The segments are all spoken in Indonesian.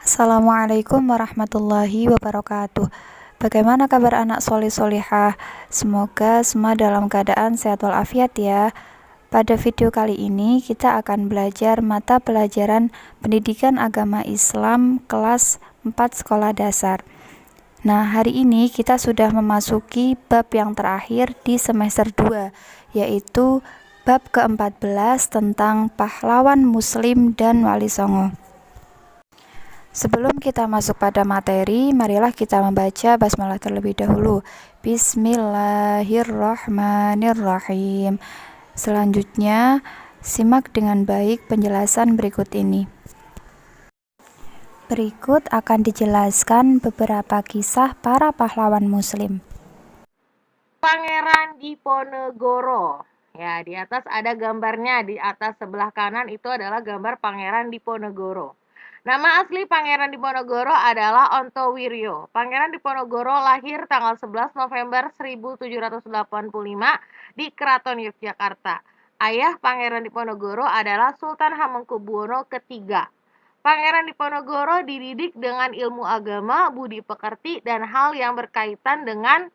Assalamualaikum warahmatullahi wabarakatuh. Bagaimana kabar anak soleh solihah? Semoga semua dalam keadaan sehat walafiat ya. Pada video kali ini kita akan belajar mata pelajaran Pendidikan Agama Islam kelas 4 sekolah dasar. Nah, hari ini kita sudah memasuki bab yang terakhir di semester 2, yaitu bab ke-14 tentang pahlawan muslim dan wali songo. Sebelum kita masuk pada materi, marilah kita membaca basmalah terlebih dahulu. Bismillahirrahmanirrahim. Selanjutnya, simak dengan baik penjelasan berikut ini. Berikut akan dijelaskan beberapa kisah para pahlawan muslim. Pangeran Diponegoro. Ya, di atas ada gambarnya, di atas sebelah kanan itu adalah gambar Pangeran Diponegoro. Nama asli Pangeran Diponegoro adalah Ontowiryo. Pangeran Diponegoro lahir tanggal 11 November 1785 di Keraton Yogyakarta. Ayah Pangeran Diponegoro adalah Sultan Hamengkubuwono III. Pangeran Diponegoro dididik dengan ilmu agama, budi pekerti, dan hal yang berkaitan dengan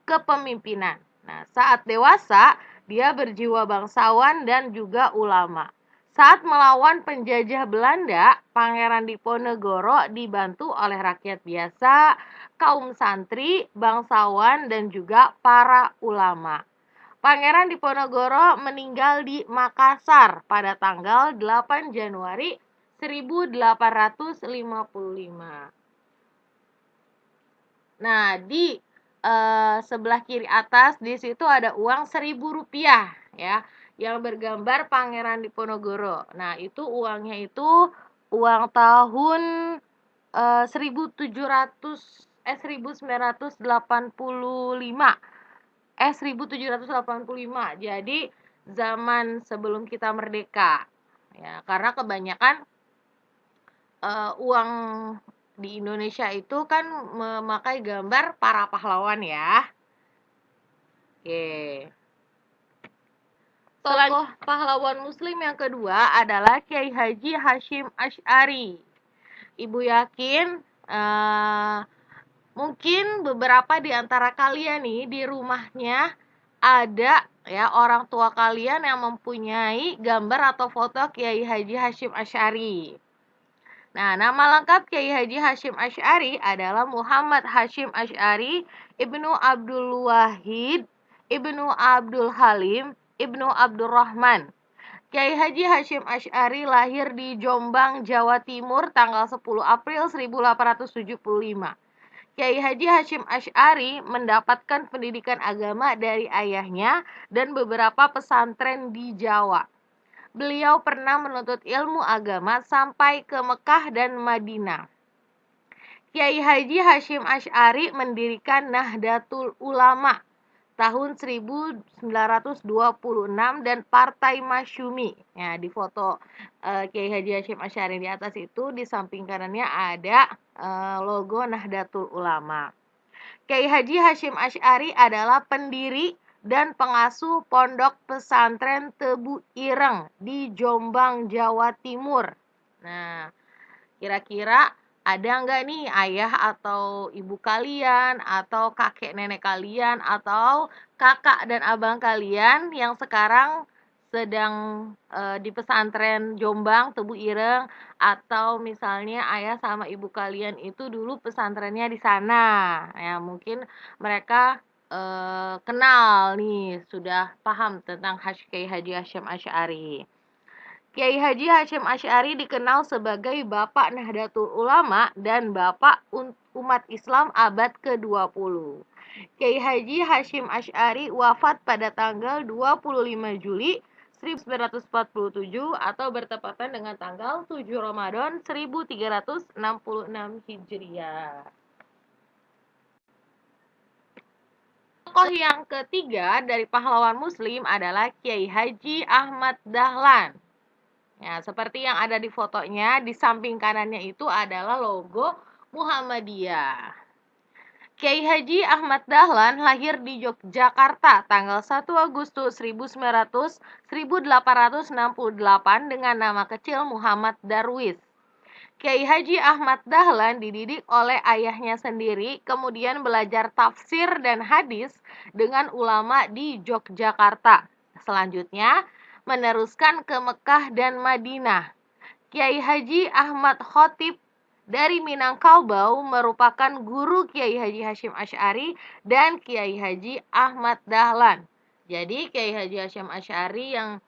kepemimpinan. Nah, saat dewasa, dia berjiwa bangsawan dan juga ulama. Saat melawan penjajah Belanda, Pangeran Diponegoro dibantu oleh rakyat biasa, kaum santri, bangsawan, dan juga para ulama. Pangeran Diponegoro meninggal di Makassar pada tanggal 8 Januari 1855. Nah, di sebelah kiri atas di situ ada uang Rp1.000 ya, yang bergambar Pangeran Diponegoro. Nah, itu uangnya itu uang tahun 1985. Jadi zaman sebelum kita merdeka. Ya, karena kebanyakan uang di Indonesia itu kan memakai gambar para pahlawan ya. Oke. Tokoh pahlawan muslim yang kedua adalah Kiai Haji Hasyim Asy'ari. Ibu yakin mungkin beberapa di antara kalian nih di rumahnya ada ya orang tua kalian yang mempunyai gambar atau foto Kiai Haji Hasyim Asy'ari. Nah, nama lengkap Kiai Haji Hasyim Asy'ari adalah Muhammad Hasyim Asy'ari Ibnu Abdul Wahid Ibnu Abdul Halim Ibnu Abdurrahman. Kiai Haji Hasyim Asy'ari lahir di Jombang, Jawa Timur tanggal 10 April 1875. Kiai Haji Hasyim Asy'ari mendapatkan pendidikan agama dari ayahnya dan beberapa pesantren di Jawa. Beliau pernah menuntut ilmu agama sampai ke Mekah dan Madinah. Kiai Haji Hasyim Asy'ari mendirikan Nahdlatul Ulama tahun 1926 dan Partai Masyumi. Ya, di foto Kiai Haji Hasyim Asy'ari di atas itu di samping kanannya ada logo Nahdlatul Ulama. Kiai Haji Hasyim Asy'ari adalah pendiri dan pengasuh Pondok Pesantren Tebu Ireng di Jombang, Jawa Timur. Nah, kira-kira ada nggak nih ayah atau ibu kalian, atau kakek nenek kalian, atau kakak dan abang kalian yang sekarang sedang di pesantren Jombang, Tebu Ireng, atau misalnya ayah sama ibu kalian itu dulu pesantrennya di sana. Ya, mungkin mereka kenal nih, sudah paham tentang Kiai Haji Hasyim Asy'ari. Kiai Haji Hasyim Asy'ari dikenal sebagai Bapak Nahdlatul Ulama dan Bapak umat Islam abad ke-20. Kiai Haji Hasyim Asy'ari wafat pada tanggal 25 Juli 1947 atau bertepatan dengan tanggal 7 Ramadan 1366 Hijriah. Tokoh yang ketiga dari pahlawan muslim adalah Kiai Haji Ahmad Dahlan. Ya, seperti yang ada di fotonya, di samping kanannya itu adalah logo Muhammadiyah. Kiai Haji Ahmad Dahlan lahir di Yogyakarta tanggal 1 Agustus 1868 dengan nama kecil Muhammad Darwis. Kiai Haji Ahmad Dahlan dididik oleh ayahnya sendiri, kemudian belajar tafsir dan hadis dengan ulama di Yogyakarta. Selanjutnya, meneruskan ke Mekah dan Madinah. Kiai Haji Ahmad Khotib dari Minangkabau merupakan guru Kiai Haji Hasyim Asy'ari dan Kiai Haji Ahmad Dahlan. Jadi Kiai Haji Hasyim Asy'ari yang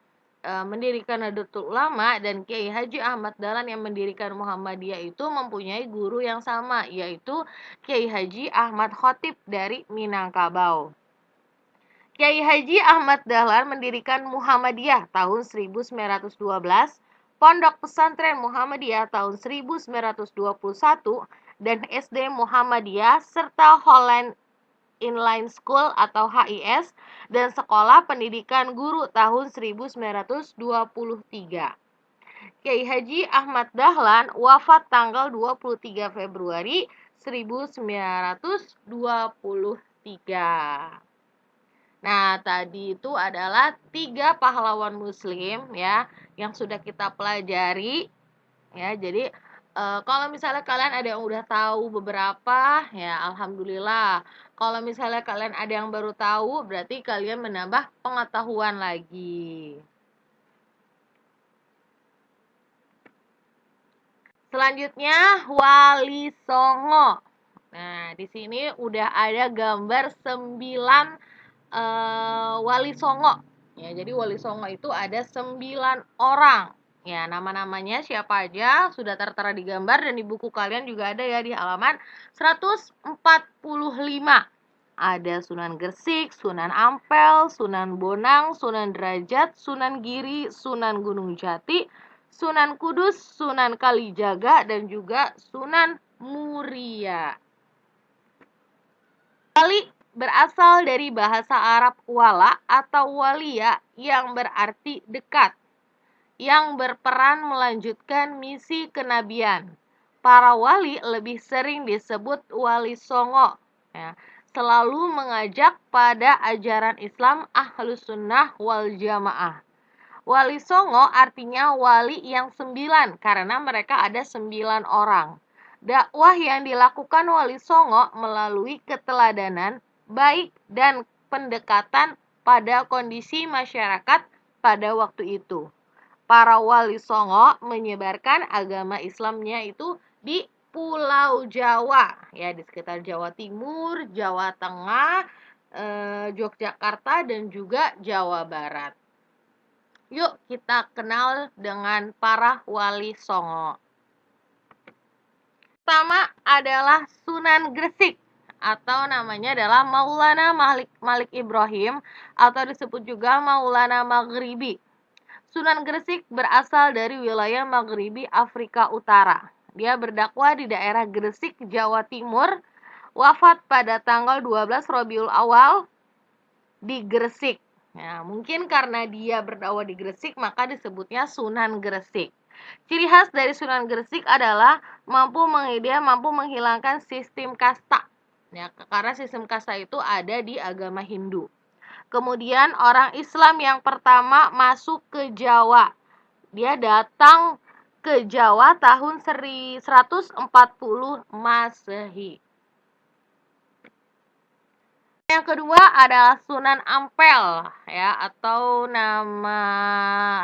mendirikan Nahdlatul Ulama dan Kiai Haji Ahmad Dahlan yang mendirikan Muhammadiyah itu mempunyai guru yang sama, yaitu Kiai Haji Ahmad Khotib dari Minangkabau. Kiai Haji Ahmad Dahlan mendirikan Muhammadiyah tahun 1912, Pondok Pesantren Muhammadiyah tahun 1921, dan SD Muhammadiyah serta Holland Inline School atau HIS dan Sekolah Pendidikan Guru tahun 1923. Kiai Haji Ahmad Dahlan wafat tanggal 23 Februari 1923. Nah, tadi itu adalah 3 pahlawan muslim ya yang sudah kita pelajari ya. Jadi kalau misalnya kalian ada yang udah tahu beberapa, ya alhamdulillah. Kalau misalnya kalian ada yang baru tahu, berarti kalian menambah pengetahuan lagi. Selanjutnya, Wali Songo. Nah, di sini udah ada gambar 9 Wali Songo. Ya, jadi Wali Songo itu ada 9 orang. Ya, nama-namanya siapa aja sudah tertera di gambar dan di buku kalian juga ada ya di halaman 145. Ada Sunan Gresik, Sunan Ampel, Sunan Bonang, Sunan Derajat, Sunan Giri, Sunan Gunung Jati, Sunan Kudus, Sunan Kalijaga, dan juga Sunan Muria. Wali berasal dari bahasa Arab wala atau walia yang berarti dekat, yang berperan melanjutkan misi kenabian. Para wali lebih sering disebut wali songo, ya, selalu mengajak pada ajaran Islam Ahlus Sunnah wal Jamaah. Wali songo artinya wali yang 9 karena mereka ada 9 orang. Dakwah yang dilakukan Wali Songo melalui keteladanan baik dan pendekatan pada kondisi masyarakat pada waktu itu. Para Wali Songo menyebarkan agama Islamnya itu di Pulau Jawa, ya di sekitar Jawa Timur, Jawa Tengah, Yogyakarta, dan juga Jawa Barat. Yuk kita kenal dengan para Wali Songo. Pertama adalah Sunan Gresik atau namanya adalah Maulana Malik Ibrahim atau disebut juga Maulana Maghribi. Sunan Gresik berasal dari wilayah Maghribi Afrika Utara. Dia berdakwah di daerah Gresik, Jawa Timur. Wafat pada tanggal 12 Rabiul Awal di Gresik. Nah, mungkin karena dia berdakwah di Gresik maka disebutnya Sunan Gresik. Ciri khas dari Sunan Gresik adalah mampu menghilangkan sistem kasta. Ya, karena sistem kasta itu ada di agama Hindu. Kemudian orang Islam yang pertama masuk ke Jawa. Dia datang ke Jawa tahun 140 Masehi. Yang kedua adalah Sunan Ampel ya, atau nama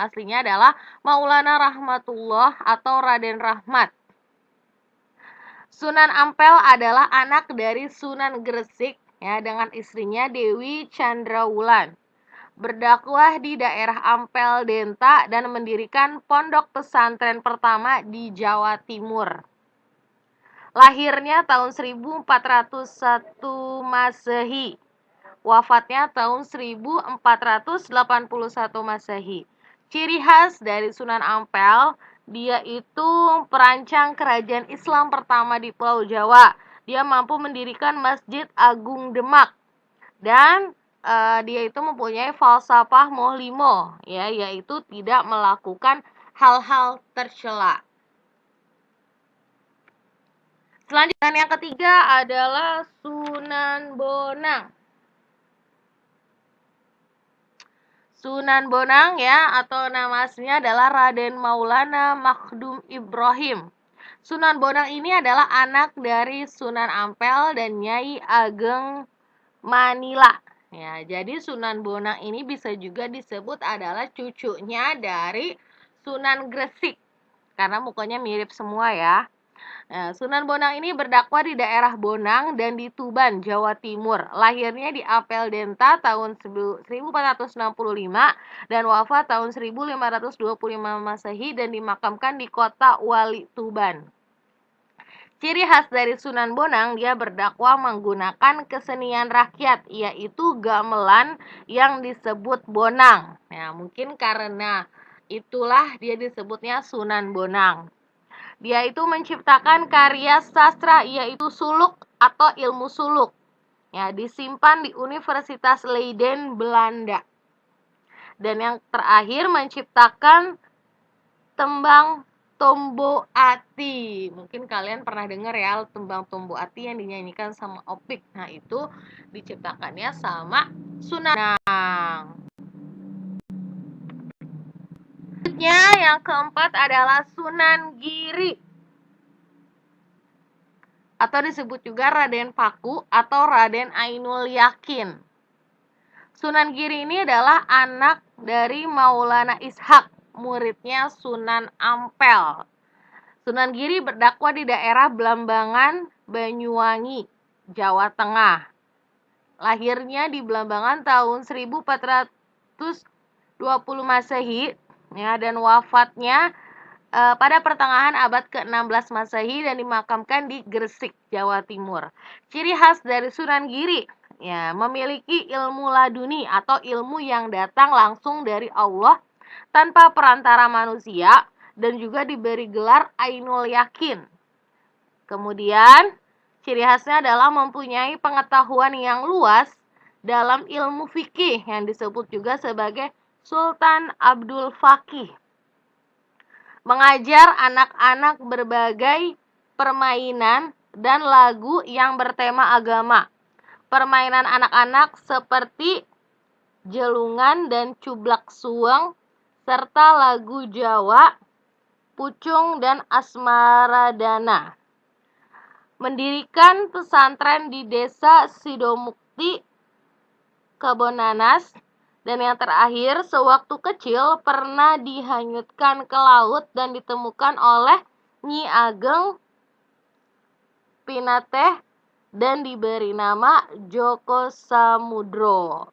aslinya adalah Maulana Rahmatullah atau Raden Rahmat. Sunan Ampel adalah anak dari Sunan Gresik ya dengan istrinya Dewi Chandrawulan. Berdakwah di daerah Ampel Denta dan mendirikan pondok pesantren pertama di Jawa Timur. Lahirnya tahun 1401 Masehi. Wafatnya tahun 1481 Masehi. Ciri khas dari Sunan Ampel, dia itu perancang kerajaan Islam pertama di Pulau Jawa. Dia mampu mendirikan Masjid Agung Demak. Dan dia itu mempunyai falsafah mohlimo, ya, yaitu tidak melakukan hal-hal tercela. Selanjutnya yang ketiga adalah Sunan Bonang. Sunan Bonang ya atau nama aslinya adalah Raden Maulana Makhdum Ibrahim. Sunan Bonang ini adalah anak dari Sunan Ampel dan Nyai Ageng Manila. Ya, jadi Sunan Bonang ini bisa juga disebut adalah cucunya dari Sunan Gresik karena mukanya mirip semua ya. Nah, Sunan Bonang ini berdakwah di daerah Bonang dan di Tuban, Jawa Timur. Lahirnya di Apel Denta tahun 1465 dan wafat tahun 1525 Masehi dan dimakamkan di kota Wali Tuban. Ciri khas dari Sunan Bonang, dia berdakwah menggunakan kesenian rakyat, yaitu gamelan yang disebut bonang. Nah, mungkin karena itulah dia disebutnya Sunan Bonang. Dia itu menciptakan karya sastra, yaitu suluk atau ilmu suluk. Ya, disimpan di Universitas Leiden, Belanda. Dan yang terakhir menciptakan tembang Tombo Ati. Mungkin kalian pernah dengar ya tembang Tombo Ati yang dinyanyikan sama Opik. Nah, itu diciptakannya sama Sunan. Selanjutnya yang keempat adalah Sunan Giri atau disebut juga Raden Paku atau Raden Ainul Yakin. Sunan Giri ini adalah anak dari Maulana Ishak, muridnya Sunan Ampel. Sunan Giri berdakwah di daerah Blambangan, Banyuwangi, Jawa Tengah. Lahirnya di Blambangan tahun 1420 Masehi ya, dan wafatnya pada pertengahan abad ke-16 Masehi dan dimakamkan di Gresik, Jawa Timur. Ciri khas dari Sunan Giri ya, memiliki ilmu laduni atau ilmu yang datang langsung dari Allah tanpa perantara manusia dan juga diberi gelar Ainul Yakin. Kemudian, ciri khasnya adalah mempunyai pengetahuan yang luas dalam ilmu fikih yang disebut juga sebagai Sultan Abdul Faqih. Mengajar anak-anak berbagai permainan dan lagu yang bertema agama. Permainan anak-anak seperti jelungan dan cublak suweng, serta lagu Jawa, pucung dan asmaradana. Mendirikan pesantren di desa Sidomukti, Kebonanas. Dan yang terakhir, sewaktu kecil pernah dihanyutkan ke laut dan ditemukan oleh Nyi Ageng Pinateh dan diberi nama Joko Samudro.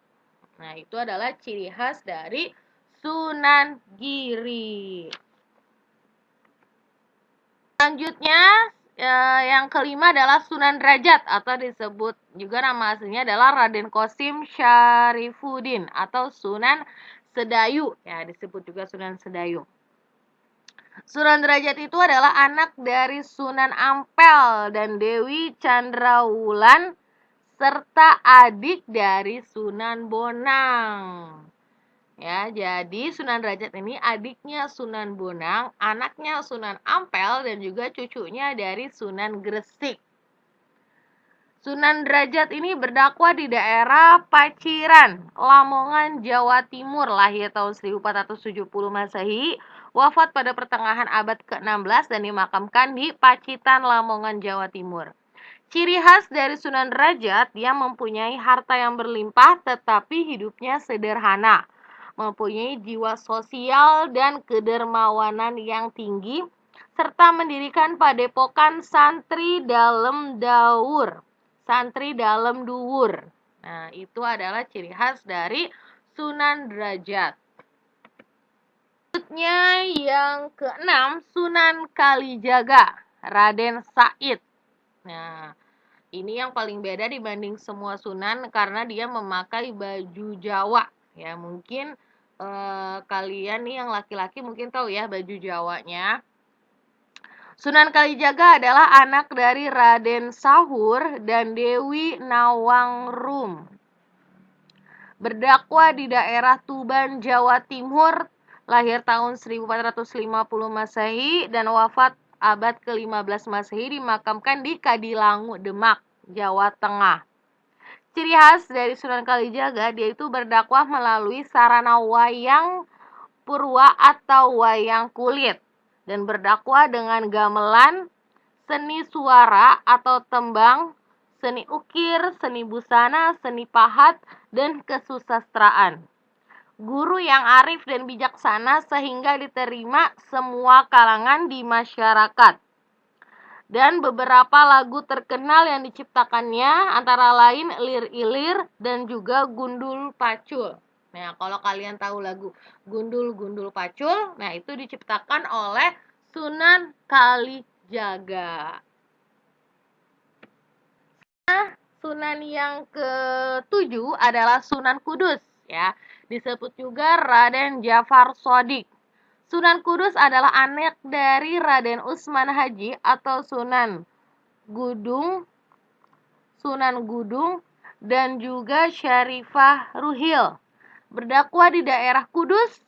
Nah, itu adalah ciri khas dari Sunan Giri. Selanjutnya, yang kelima adalah Sunan Derajat atau disebut juga nama aslinya adalah Raden Qasim Syarifuddin atau Sunan Sedayu. Ya, disebut juga Sunan Sedayu. Sunan Derajat itu adalah anak dari Sunan Ampel dan Dewi Chandrawulan serta adik dari Sunan Bonang. Ya, jadi Sunan Derajat ini adiknya Sunan Bonang, anaknya Sunan Ampel dan juga cucunya dari Sunan Gresik. Sunan Derajat ini berdakwah di daerah Paciran, Lamongan, Jawa Timur, lahir tahun 1470 Masehi, wafat pada pertengahan abad ke-16 dan dimakamkan di Pacitan, Lamongan, Jawa Timur. Ciri khas dari Sunan Derajat, dia mempunyai harta yang berlimpah tetapi hidupnya sederhana. Mempunyai jiwa sosial dan kedermawanan yang tinggi, serta mendirikan padepokan santri dalam daur. Santri dalam duwur. Nah, itu adalah ciri khas dari Sunan Derajat. Selanjutnya yang keenam, Sunan Kalijaga, Raden Said. Nah, ini yang paling beda dibanding semua sunan karena dia memakai baju Jawa. Ya, mungkin kalian nih yang laki-laki mungkin tahu ya baju Jawanya. Sunan Kalijaga adalah anak dari Raden Sahur dan Dewi Nawangrum. Berdakwah di daerah Tuban, Jawa Timur, lahir tahun 1450 Masehi dan wafat abad ke-15 Masehi, dimakamkan di Kadilangu, Demak, Jawa Tengah. Ciri khas dari Sunan Kalijaga, dia itu berdakwah melalui sarana wayang purwa atau wayang kulit. dan berdakwah dengan gamelan, seni suara atau tembang, seni ukir, seni busana, seni pahat, dan kesusastraan. Guru yang arif dan bijaksana sehingga diterima semua kalangan di masyarakat. Dan beberapa lagu terkenal yang diciptakannya antara lain Lir-Ilir dan juga Gundul Pacul. Nah, kalau kalian tahu lagu Gundul Pacul, nah itu diciptakan oleh Sunan Kalijaga. Nah, Sunan yang ke-7 adalah Sunan Kudus, ya. Disebut juga Raden Jafar Shodiq. Sunan Kudus adalah anak dari Raden Utsman Haji atau Sunan Gudung dan juga Syarifah Ruhil. Berdakwah di daerah Kudus,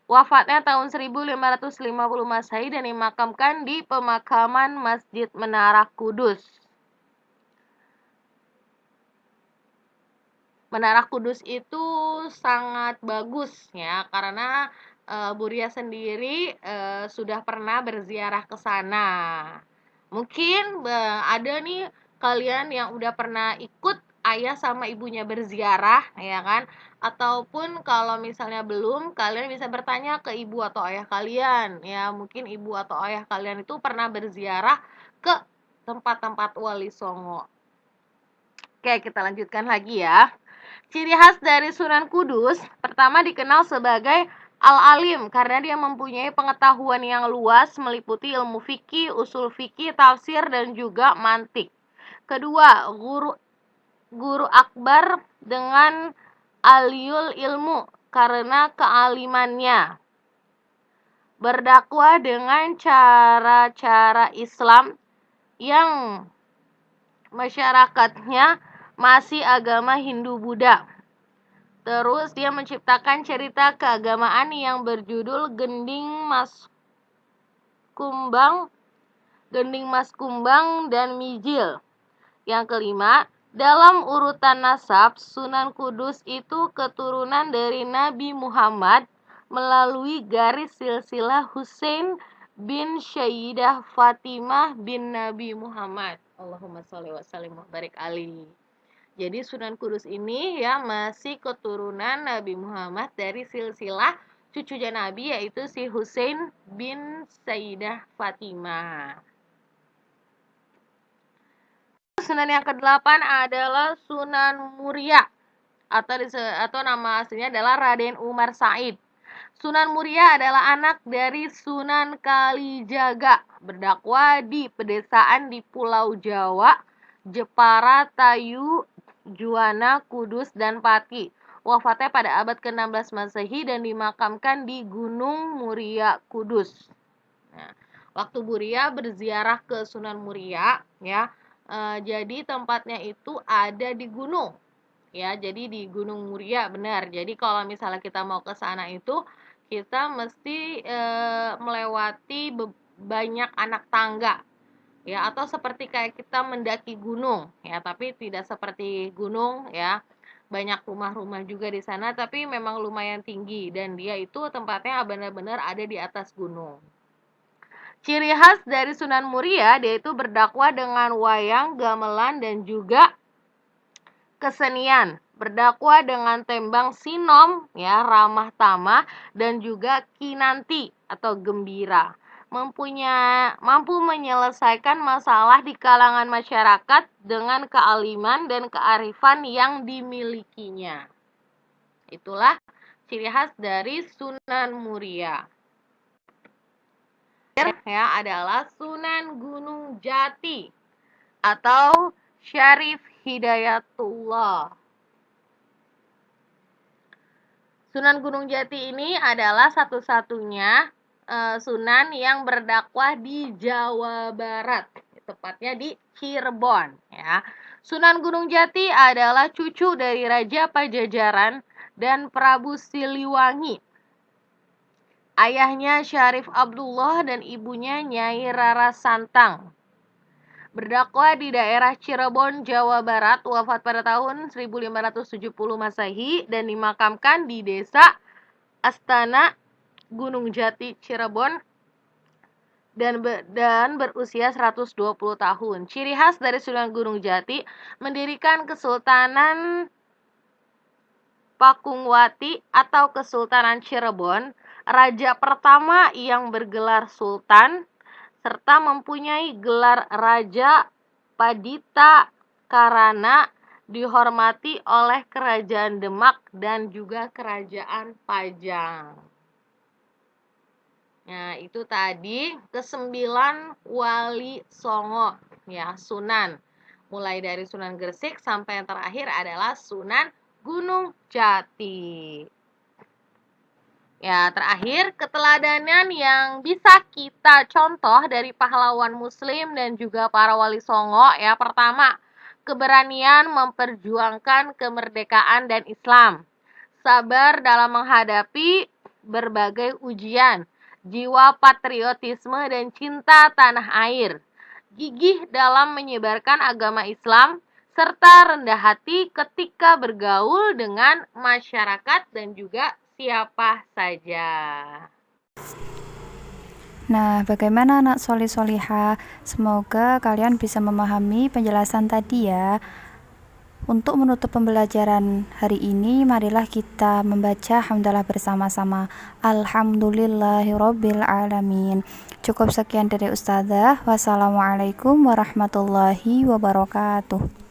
wafatnya tahun 1550 Masehi dan dimakamkan di pemakaman Masjid Menara Kudus. Menara Kudus itu sangat bagus ya, karena Buria sendiri sudah pernah berziarah ke sana. Mungkin ada nih kalian yang udah pernah ikut ayah sama ibunya berziarah, ya kan? Ataupun kalau misalnya belum, kalian bisa bertanya ke ibu atau ayah kalian, ya. Mungkin ibu atau ayah kalian itu pernah berziarah ke tempat-tempat Wali Songo. Oke, kita lanjutkan lagi ya. Ciri khas dari Sunan Kudus, pertama dikenal sebagai Al-Alim karena dia mempunyai pengetahuan yang luas meliputi ilmu fikih, usul fikih, tafsir, dan juga mantik. Kedua, guru akbar dengan aliul ilmu karena kealimannya. Berdakwah dengan cara-cara Islam yang masyarakatnya masih agama Hindu-Buddha. Terus dia menciptakan cerita keagamaan yang berjudul Gending Mas Kumbang dan Mijil. Yang kelima, dalam urutan nasab, Sunan Kudus itu keturunan dari Nabi Muhammad melalui garis silsilah Husain bin Sayyidah Fatimah bin Nabi Muhammad. Allahumma sholli wa sallim wa barik alaihi. Jadi Sunan Kudus ini ya masih keturunan Nabi Muhammad dari silsilah cucunya Nabi, yaitu si Husain bin Sayyidah Fatimah. Sunan yang ke-8 adalah Sunan Muria atau nama aslinya adalah Raden Umar Said. Sunan Muria adalah anak dari Sunan Kalijaga, berdakwah di pedesaan di Pulau Jawa, Jepara, Tayu, Juwana, Kudus, dan Pati. Wafatnya pada abad ke-16 Masehi dan dimakamkan di Gunung Muria, Kudus. Nah, waktu Buria berziarah ke Sunan Muria, ya, jadi tempatnya itu ada di gunung. Ya, jadi di Gunung Muria, benar. Jadi kalau misalnya kita mau ke sana itu kita mesti melewati banyak anak tangga. Ya, atau seperti kayak kita mendaki gunung, ya, tapi tidak seperti gunung, ya. Banyak rumah-rumah juga di sana, tapi memang lumayan tinggi dan dia itu tempatnya benar-benar ada di atas gunung. Ciri khas dari Sunan Muria, dia itu berdakwah dengan wayang, gamelan, dan juga kesenian. Berdakwah dengan tembang sinom, ya, ramah tamah, dan juga kinanti atau gembira. Mampu menyelesaikan masalah di kalangan masyarakat dengan kealiman dan kearifan yang dimilikinya. Itulah ciri khas dari Sunan Muria. Ya, adalah Sunan Gunung Jati atau Syarif Hidayatullah. Sunan Gunung Jati ini adalah satu-satunya sunan yang berdakwah di Jawa Barat, tepatnya di Cirebon, ya. Sunan Gunung Jati adalah cucu dari Raja Pajajaran dan Prabu Siliwangi. Ayahnya Syarif Abdullah dan ibunya Nyai Rara Santang. Berdakwah di daerah Cirebon, Jawa Barat, wafat pada tahun 1570 Masehi dan dimakamkan di desa Astana Gunung Jati, Cirebon dan berusia 120 tahun. Ciri khas dari Sunan Gunung Jati mendirikan Kesultanan Pakungwati atau Kesultanan Cirebon, raja pertama yang bergelar sultan, serta mempunyai gelar Raja Padita karena dihormati oleh Kerajaan Demak dan juga Kerajaan Pajang. Nah, itu tadi ke-9 Wali Songo, ya, Sunan. Mulai dari Sunan Gresik sampai yang terakhir adalah Sunan Gunung Jati. Ya, terakhir, keteladanan yang bisa kita contoh dari pahlawan muslim dan juga para wali songo, ya. Pertama, keberanian memperjuangkan kemerdekaan dan Islam. Sabar dalam menghadapi berbagai ujian. Jiwa patriotisme dan cinta tanah air. Gigih dalam menyebarkan agama Islam, serta rendah hati ketika bergaul dengan masyarakat dan juga siapa saja. Nah, bagaimana anak solih solihah? Semoga kalian bisa memahami penjelasan tadi ya. Untuk menutup pembelajaran hari ini, marilah kita membaca hamdalah bersama-sama. Alhamdulillahirabbil alamin. Cukup sekian dari Ustazah. Wassalamualaikum warahmatullahi wabarakatuh.